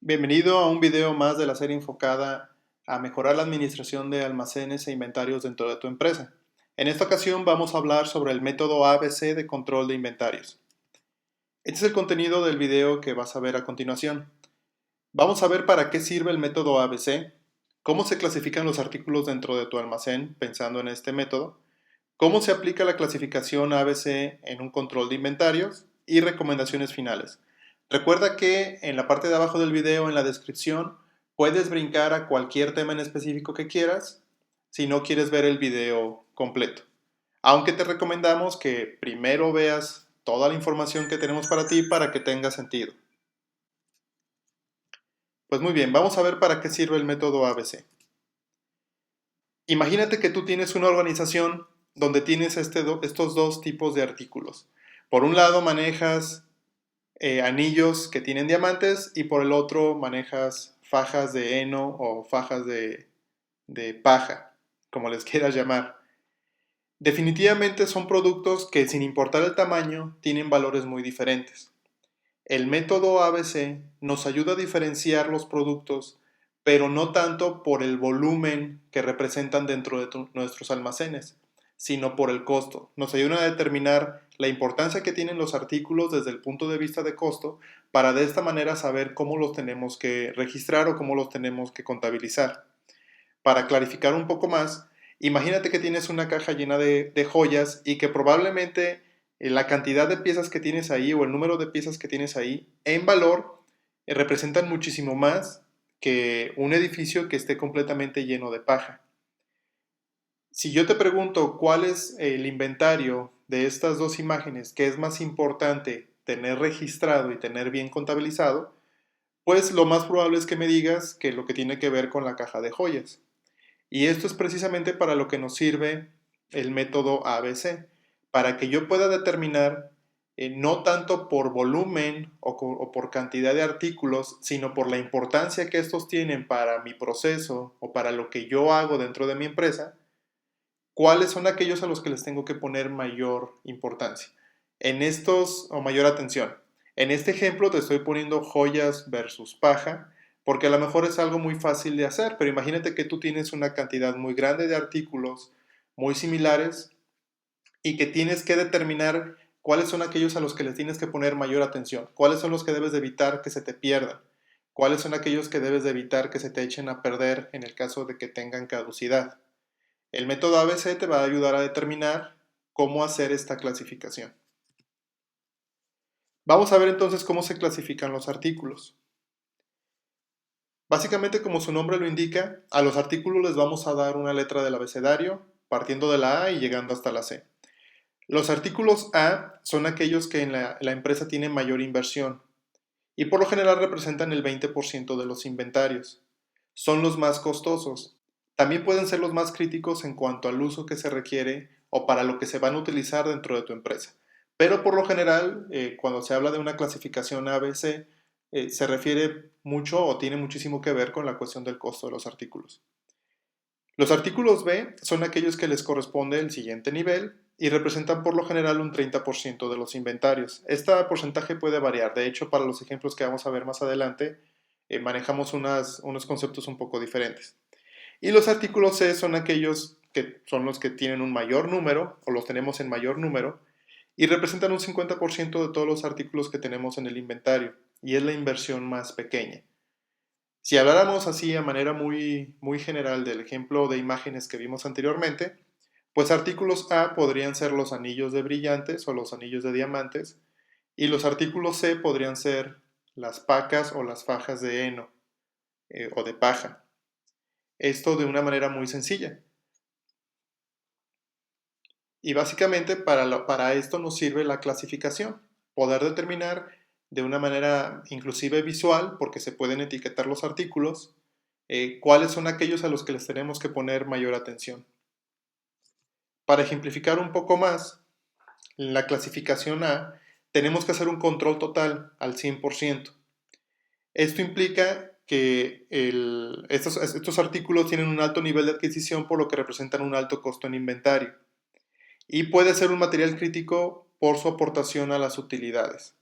Bienvenido a un video más de la serie enfocada a mejorar la administración de almacenes e inventarios dentro de tu empresa. En esta ocasión vamos a hablar sobre el método ABC de control de inventarios. Este es el contenido del video que vas a ver a continuación. Vamos a ver para qué sirve el método ABC, cómo se clasifican los artículos dentro de tu almacén pensando en este método, cómo se aplica la clasificación ABC en un control de inventarios y recomendaciones finales. Recuerda que en la parte de abajo del video, en la descripción, puedes brincar a cualquier tema en específico que quieras si no quieres ver el video completo. Aunque te recomendamos que primero veas toda la información que tenemos para ti para que tenga sentido. Pues muy bien, vamos a ver para qué sirve el método ABC. Imagínate que tú tienes una organización donde tienes estos dos tipos de artículos. Por un lado manejas anillos que tienen diamantes y por el otro manejas fajas de heno o fajas de paja, como les quieras llamar. Definitivamente son productos que, sin importar el tamaño, tienen valores muy diferentes. El método ABC nos ayuda a diferenciar los productos, pero no tanto por el volumen que representan dentro de nuestros almacenes, sino por el costo. Nos ayuda a determinar la importancia que tienen los artículos desde el punto de vista de costo, para de esta manera saber cómo los tenemos que registrar o cómo los tenemos que contabilizar. Para clarificar un poco más, imagínate que tienes una caja llena de joyas y que probablemente la cantidad de piezas que tienes ahí o el número de piezas que tienes ahí en valor representan muchísimo más que un edificio que esté completamente lleno de paja. Si yo te pregunto cuál es el inventario de estas dos imágenes que es más importante tener registrado y tener bien contabilizado, pues lo más probable es que me digas que lo que tiene que ver con la caja de joyas. Y esto es precisamente para lo que nos sirve el método ABC, para que yo pueda determinar no tanto por volumen o por cantidad de artículos, sino por la importancia que estos tienen para mi proceso o para lo que yo hago dentro de mi empresa, cuáles son aquellos a los que les tengo que poner mayor importancia. En estos, o mayor atención. En este ejemplo te estoy poniendo joyas versus paja, porque a lo mejor es algo muy fácil de hacer, pero imagínate que tú tienes una cantidad muy grande de artículos muy similares y que tienes que determinar cuáles son aquellos a los que les tienes que poner mayor atención, cuáles son los que debes de evitar que se te pierdan, cuáles son aquellos que debes de evitar que se te echen a perder en el caso de que tengan caducidad. El método ABC te va a ayudar a determinar cómo hacer esta clasificación. Vamos a ver entonces cómo se clasifican los artículos. Básicamente, como su nombre lo indica, a los artículos les vamos a dar una letra del abecedario, partiendo de la A y llegando hasta la C. Los artículos A son aquellos que en la empresa tienen mayor inversión y por lo general representan el 20% de los inventarios. Son los más costosos. También pueden ser los más críticos en cuanto al uso que se requiere o para lo que se van a utilizar dentro de tu empresa. Pero por lo general, cuando se habla de una clasificación ABC, se refiere mucho o tiene muchísimo que ver con la cuestión del costo de los artículos. Los artículos B son aquellos que les corresponde el siguiente nivel y representan por lo general un 30% de los inventarios. Este porcentaje puede variar. De hecho, para los ejemplos que vamos a ver más adelante, manejamos unos conceptos un poco diferentes. Y los artículos C son aquellos que son los que tienen un mayor número, o los tenemos en mayor número, y representan un 50% de todos los artículos que tenemos en el inventario, y es la inversión más pequeña. Si habláramos así a manera muy general del ejemplo de imágenes que vimos anteriormente, pues artículos A podrían ser los anillos de brillantes o los anillos de diamantes, y los artículos C podrían ser las pacas o las fajas de heno o de paja. Esto de una manera muy sencilla. Y básicamente para esto nos sirve la clasificación, poder determinar de una manera inclusive visual, porque se pueden etiquetar los artículos, cuáles son aquellos a los que les tenemos que poner mayor atención. Para ejemplificar un poco más, en la clasificación A tenemos que hacer un control total al 100%. Esto implica que estos artículos tienen un alto nivel de adquisición, por lo que representan un alto costo en inventario. Y puede ser un material crítico por su aportación a las utilidades.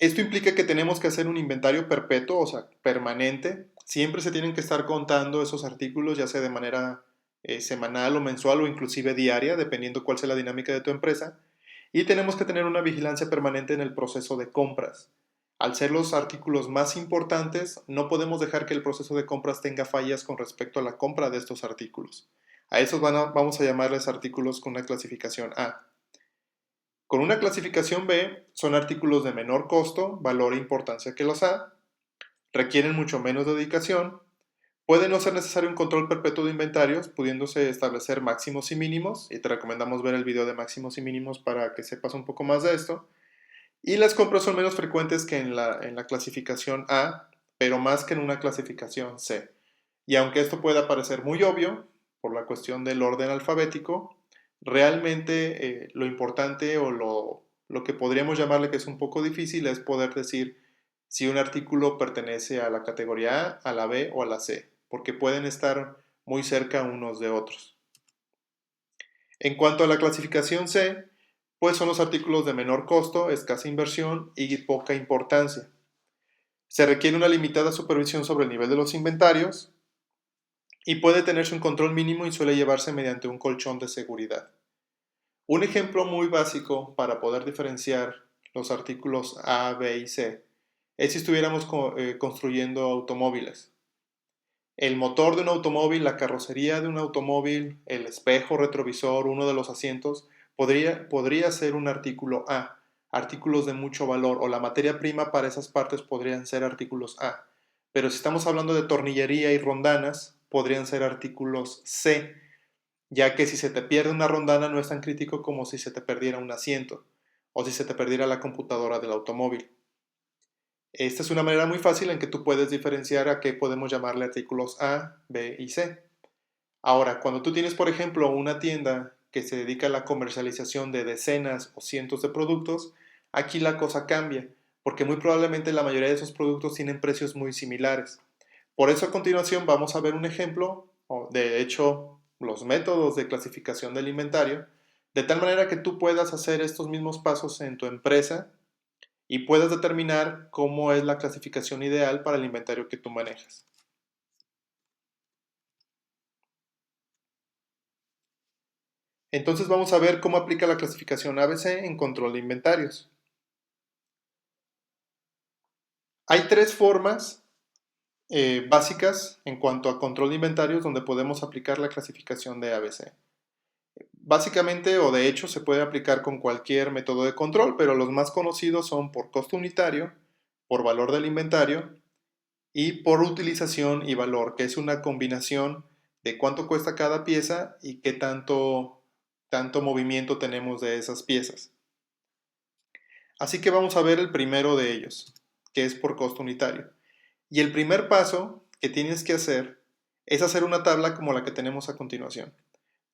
Esto implica que tenemos que hacer un inventario perpetuo, o sea, permanente. Siempre se tienen que estar contando esos artículos, ya sea de manera semanal o mensual o inclusive diaria, dependiendo cuál sea la dinámica de tu empresa. Y tenemos que tener una vigilancia permanente en el proceso de compras. Al ser los artículos más importantes, no podemos dejar que el proceso de compras tenga fallas con respecto a la compra de estos artículos. A esos vamos a llamarles artículos con una clasificación A. Con una clasificación B son artículos de menor costo, valor e importancia que los A, requieren mucho menos dedicación, puede no ser necesario un control perpetuo de inventarios, pudiéndose establecer máximos y mínimos, y te recomendamos ver el video de máximos y mínimos para que sepas un poco más de esto, y las compras son menos frecuentes que en la clasificación A, pero más que en una clasificación C. Y aunque esto pueda parecer muy obvio, por la cuestión del orden alfabético, realmente lo importante o lo que podríamos llamarle que es un poco difícil es poder decir si un artículo pertenece a la categoría a la B o a la C, porque pueden estar muy cerca unos de otros. En cuanto a la clasificación C, pues son los artículos de menor costo, escasa inversión y poca importancia. Se requiere una limitada supervisión sobre el nivel de los inventarios y puede tenerse un control mínimo y suele llevarse mediante un colchón de seguridad. Un ejemplo muy básico para poder diferenciar los artículos A, B y C es si estuviéramos construyendo automóviles. El motor de un automóvil, la carrocería de un automóvil, el espejo retrovisor, uno de los asientos, podría ser un artículo A, artículos de mucho valor, o la materia prima para esas partes podrían ser artículos A. Pero si estamos hablando de tornillería y rondanas, podrían ser artículos C, ya que si se te pierde una rondana no es tan crítico como si se te perdiera un asiento o si se te perdiera la computadora del automóvil. Esta es una manera muy fácil en que tú puedes diferenciar a qué podemos llamarle artículos A, B y C. Ahora, cuando tú tienes, por ejemplo, una tienda que se dedica a la comercialización de decenas o cientos de productos, aquí la cosa cambia, porque muy probablemente la mayoría de esos productos tienen precios muy similares. Por eso a continuación vamos a ver un ejemplo, o de hecho los métodos de clasificación del inventario, de tal manera que tú puedas hacer estos mismos pasos en tu empresa y puedas determinar cómo es la clasificación ideal para el inventario que tú manejas. Entonces vamos a ver cómo aplica la clasificación ABC en control de inventarios. Hay tres formas básicas en cuanto a control de inventarios donde podemos aplicar la clasificación de ABC. Básicamente o de hecho se puede aplicar con cualquier método de control, pero los más conocidos son por costo unitario, por valor del inventario y por utilización y valor, que es una combinación de cuánto cuesta cada pieza y qué tanto movimiento tenemos de esas piezas. Así que vamos a ver el primero de ellos, que es por costo unitario. Y el primer paso que tienes que hacer es hacer una tabla como la que tenemos a continuación.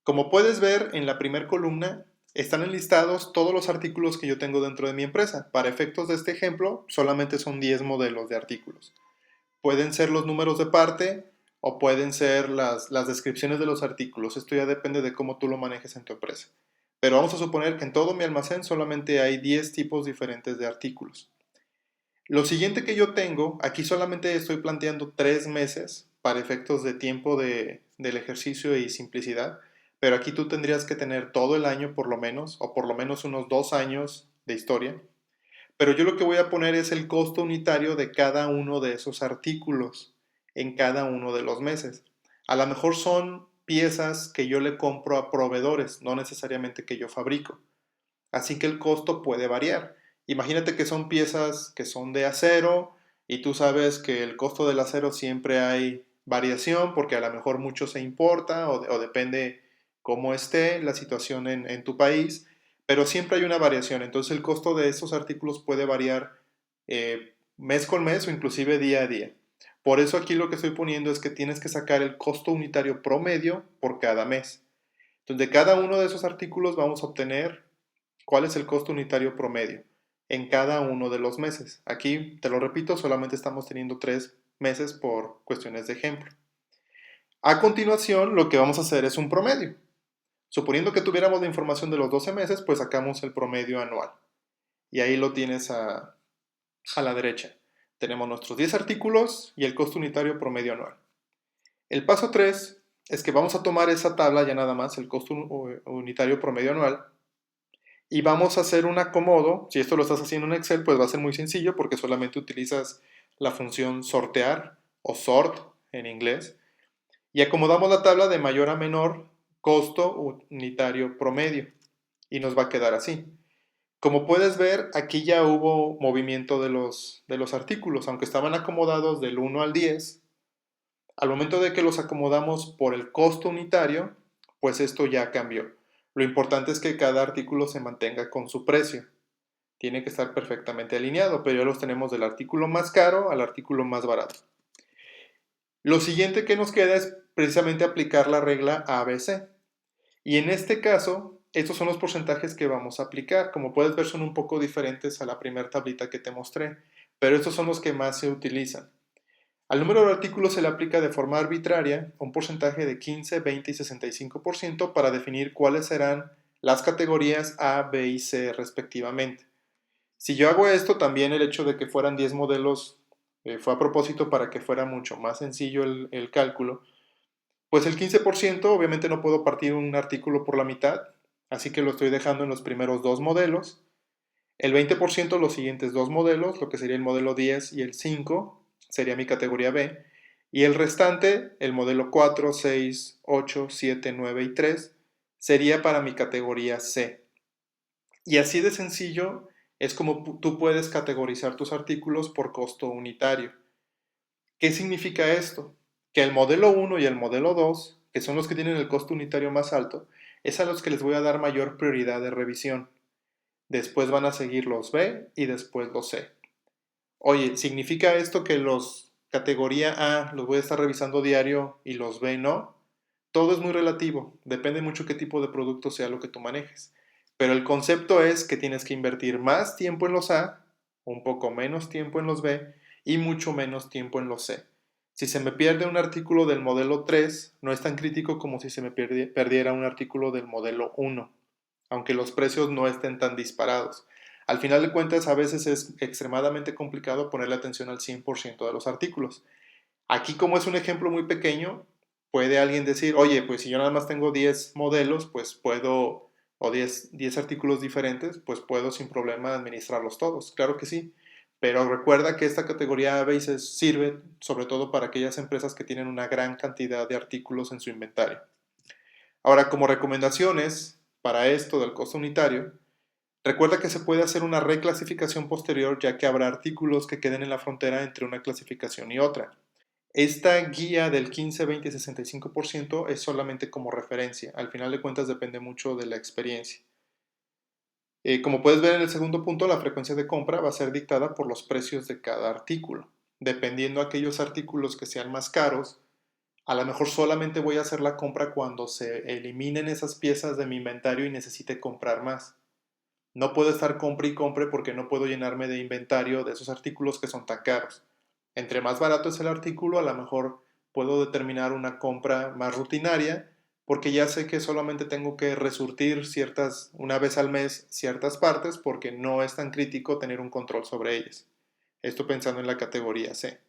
Como puedes ver en la primera columna, están enlistados todos los artículos que yo tengo dentro de mi empresa. Para efectos de este ejemplo, solamente son 10 modelos de artículos. Pueden ser los números de parte o pueden ser las descripciones de los artículos. Esto ya depende de cómo tú lo manejes en tu empresa. Pero vamos a suponer que en todo mi almacén solamente hay 10 tipos diferentes de artículos. Lo siguiente que yo tengo, aquí solamente estoy planteando 3 meses para efectos de tiempo del ejercicio y simplicidad, pero aquí tú tendrías que tener todo el año por lo menos, o por lo menos unos 2 años de historia. Pero yo lo que voy a poner es el costo unitario de cada uno de esos artículos en cada uno de los meses. A lo mejor son piezas que yo le compro a proveedores, no necesariamente que yo fabrico. Así que el costo puede variar. Imagínate que son piezas que son de acero y tú sabes que el costo del acero siempre hay variación porque a lo mejor mucho se importa o depende cómo esté la situación en tu país, pero siempre hay una variación. Entonces el costo de estos artículos puede variar mes con mes o inclusive día a día. Por eso aquí lo que estoy poniendo es que tienes que sacar el costo unitario promedio por cada mes. Entonces de cada uno de esos artículos vamos a obtener cuál es el costo unitario promedio en cada uno de los meses. Aquí, te lo repito, solamente estamos teniendo 3 meses por cuestiones de ejemplo. A continuación, lo que vamos a hacer es un promedio. Suponiendo que tuviéramos la información de los 12 meses, pues sacamos el promedio anual. Y ahí lo tienes a la derecha. Tenemos nuestros 10 artículos y el costo unitario promedio anual. El paso 3 es que vamos a tomar esa tabla ya nada más, el costo unitario promedio anual, y vamos a hacer un acomodo. Si esto lo estás haciendo en Excel, pues va a ser muy sencillo porque solamente utilizas la función sortear o sort en inglés y acomodamos la tabla de mayor a menor costo unitario promedio y nos va a quedar así. Como puedes ver, aquí ya hubo movimiento de los artículos, aunque estaban acomodados del 1 al 10. Al momento de que los acomodamos por el costo unitario, pues esto ya cambió. Lo importante es que cada artículo se mantenga con su precio. Tiene que estar perfectamente alineado, pero ya los tenemos del artículo más caro al artículo más barato. Lo siguiente que nos queda es precisamente aplicar la regla ABC. Y en este caso, estos son los porcentajes que vamos a aplicar. Como puedes ver, son un poco diferentes a la primera tablita que te mostré, pero estos son los que más se utilizan. Al número de artículos se le aplica de forma arbitraria un porcentaje de 15, 20 y 65% para definir cuáles serán las categorías A, B y C respectivamente. Si yo hago esto, también el hecho de que fueran 10 modelos fue a propósito para que fuera mucho más sencillo el cálculo. Pues el 15% obviamente no puedo partir un artículo por la mitad, así que lo estoy dejando en los primeros dos modelos. El 20% los siguientes dos modelos, lo que sería el modelo 10 y el 5, sería mi categoría B. Y el restante, el modelo 4, 6, 8, 7, 9 y 3, sería para mi categoría C. Y así de sencillo es como tú puedes categorizar tus artículos por costo unitario. ¿Qué significa esto? Que el modelo 1 y el modelo 2, que son los que tienen el costo unitario más alto, es a los que les voy a dar mayor prioridad de revisión. Después van a seguir los B y después los C. Oye, ¿significa esto que los categoría A los voy a estar revisando diario y los B no? Todo es muy relativo, depende mucho qué tipo de producto sea lo que tú manejes. Pero el concepto es que tienes que invertir más tiempo en los A, un poco menos tiempo en los B y mucho menos tiempo en los C. Si se me pierde un artículo del modelo 3, no es tan crítico como si se me perdiera un artículo del modelo 1, aunque los precios no estén tan disparados. Al final de cuentas, a veces es extremadamente complicado ponerle atención al 100% de los artículos. Aquí, como es un ejemplo muy pequeño, puede alguien decir, oye, pues si yo nada más tengo 10 modelos, pues puedo, o 10 artículos diferentes, pues puedo sin problema administrarlos todos. Claro que sí. Pero recuerda que esta categoría a veces sirve sobre todo para aquellas empresas que tienen una gran cantidad de artículos en su inventario. Ahora, como recomendaciones para esto del costo unitario, recuerda que se puede hacer una reclasificación posterior ya que habrá artículos que queden en la frontera entre una clasificación y otra. Esta guía del 15, 20 y 65% es solamente como referencia. Al final de cuentas depende mucho de la experiencia. Como puedes ver en el segundo punto, la frecuencia de compra va a ser dictada por los precios de cada artículo. Dependiendo de aquellos artículos que sean más caros, a lo mejor solamente voy a hacer la compra cuando se eliminen esas piezas de mi inventario y necesite comprar más. No puedo estar compre y compre porque no puedo llenarme de inventario de esos artículos que son tan caros. Entre más barato es el artículo, a lo mejor puedo determinar una compra más rutinaria porque ya sé que solamente tengo que resurtir una vez al mes ciertas partes porque no es tan crítico tener un control sobre ellas. Esto pensando en la categoría C.